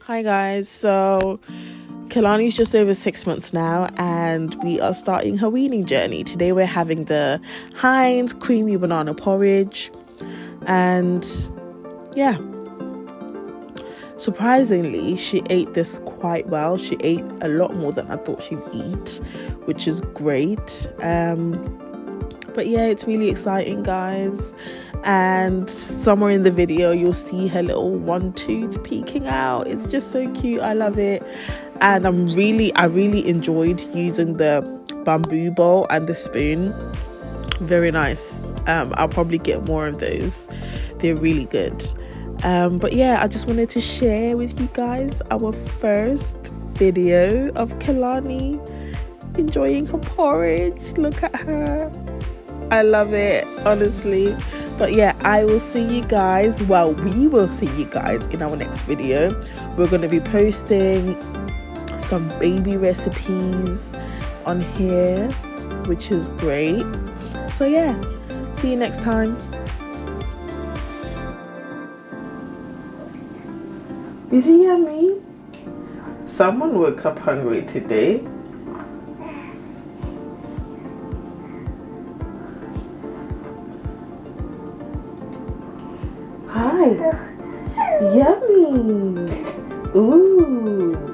Hi guys, so Kehlani's just over 6 months now and we are starting her weaning journey. Today we're having the Heinz creamy banana porridge and yeah, surprisingly she ate this quite well. She ate a lot more than I thought she'd eat, which is great. But yeah, it's really exciting guys, and somewhere in the video you'll see her little one tooth peeking out. It's just so cute. I love it, and I really enjoyed using the bamboo bowl and the spoon. Very nice. I'll probably get more of those. They're really good. But yeah, I just wanted to share with you guys our first video of Kehlani enjoying her porridge. Look at her. I love it, honestly. But yeah, I will see you guys, well, we will see you guys in our next video. We're going to be posting some baby recipes on here, which is great. So yeah, see you next time. Is it yummy? Someone woke up hungry today. Hi. Yummy. Ooh.